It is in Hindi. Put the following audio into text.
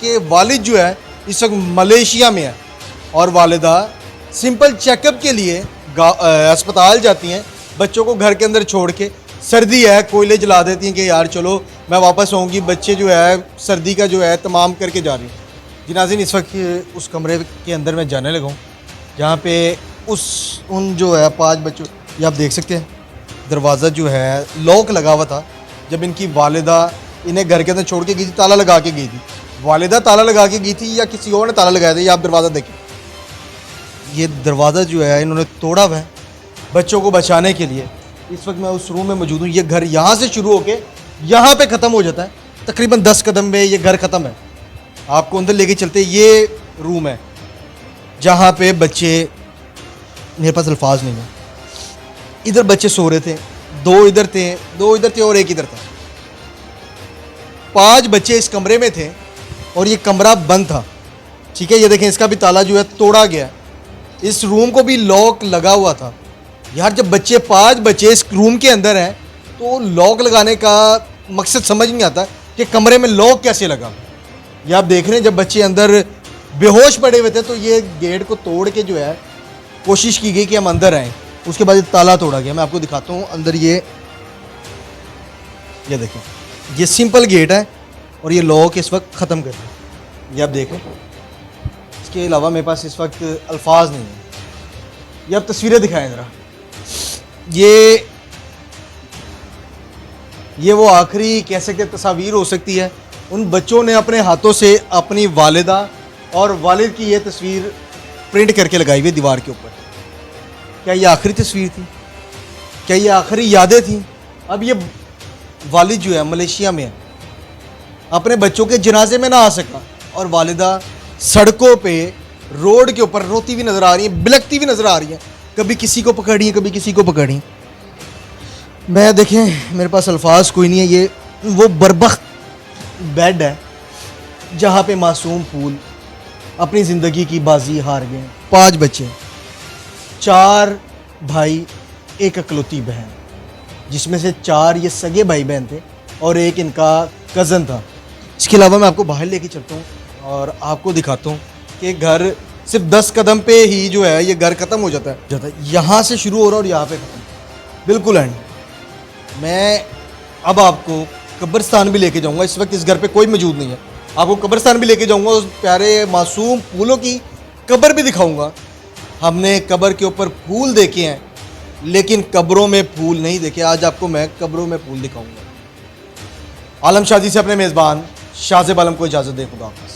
कि वालिद जो है इस वक्त मलेशिया में है और वालिदा सिंपल चेकअप के लिए अस्पताल जाती हैं, बच्चों को घर के अंदर छोड़ के। सर्दी है, कोयले जला देती हैं कि यार चलो मैं वापस आऊँगी, बच्चे जो है सर्दी का जो है तमाम करके जा रही हैं। जी नाज़रीन, इस वक्त उस कमरे के अंदर मैं जाने लगा हूँ जहाँ पे उन जो है 5 बच्चों, ये आप देख सकते हैं दरवाज़ा जो है लॉक लगा हुआ था। जब इनकी वालिदा इन्हें घर के अंदर छोड़ के गई थी, ताला लगा के गई थी। वालिदा ताला लगा के गई थी या किसी और ने ताला लगाया था, ये आप दरवाज़ा देखें। ये दरवाज़ा जो है इन्होंने तोड़ा हुआ है बच्चों को बचाने के लिए। इस वक्त मैं उस रूम में मौजूद हूँ। ये घर यहाँ से शुरू होके यहाँ पे ख़त्म हो जाता है, तकरीबन 10 कदम में ये घर ख़त्म है। आपको अंदर लेके चलते, ये रूम है जहाँ पे बच्चे, मेरे पास अल्फाज नहीं है, इधर बच्चे सो रहे थे, 2 इधर थे और 1 इधर था। 5 बच्चे इस कमरे में थे और ये कमरा बंद था, ठीक है। ये देखें, इसका भी ताला जो है तोड़ा गया। इस रूम को भी लॉक लगा हुआ था। यार जब 5 बच्चे इस रूम के अंदर हैं तो लॉक लगाने का मकसद समझ नहीं आता कि कमरे में लॉक कैसे लगा। ये आप देख रहे हैं, जब बच्चे अंदर बेहोश पड़े हुए थे तो ये गेट को तोड़ के जो है कोशिश की गई कि हम अंदर आएँ। उसके बाद ये ताला तोड़ा गया। मैं आपको दिखाता हूँ अंदर। ये देखें, ये सिंपल गेट है और ये लॉक इस वक्त ख़त्म कर दिया। ये आप देखें, इसके अलावा मेरे पास इस वक्त अल्फाज नहीं है। ये आप तस्वीरें दिखाएं ज़रा। ये वो आखिरी कह सकते तस्वीर हो सकती है। उन बच्चों ने अपने हाथों से अपनी वालिदा और वालिद की ये तस्वीर प्रिंट करके लगाई हुई दीवार के ऊपर। क्या ये आखिरी तस्वीर थी? क्या ये आखिरी यादें थी? अब ये वालिद जो है मलेशिया में है, अपने बच्चों के जनाजे में ना आ सका और वालिदा सड़कों पे रोड के ऊपर रोती हुई नज़र आ रही है, बिलखती हुई नज़र आ रही है। कभी किसी को पकड़ी है, कभी किसी को पकड़ी। मैं देखें, मेरे पास अल्फाज कोई नहीं है। ये वो बरबख्त बेड है जहाँ पे मासूम फूल अपनी ज़िंदगी की बाजी हार गए। 5 बच्चे, 4 भाई, 1 इकलौती बहन, जिसमें से 4 ये सगे भाई बहन थे और 1 इनका कज़न था। इसके अलावा मैं आपको बाहर लेके चलता हूँ और आपको दिखाता हूँ कि घर सिर्फ 10 कदम पे ही जो है ये घर ख़त्म हो जाता है। यहाँ से शुरू हो रहा है और यहाँ पे ख़त्म, बिल्कुल एंड। मैं अब आपको कब्रिस्तान भी लेके जाऊँगा। इस वक्त इस घर पे कोई मौजूद नहीं है। आपको कब्रिस्तान भी लेके जाऊँगा, उस प्यारे मासूम फूलों की कब्र भी दिखाऊँगा। हमने कब्र के ऊपर फूल देखे हैं लेकिन कब्रों में फूल नहीं देखे। आज आपको मैं कब्रों में फूल दिखाऊँगा। आलम शादी से अपने मेज़बान शाहज़ेब आलम को इजाज़त दे। खुदा हाफ़िज़।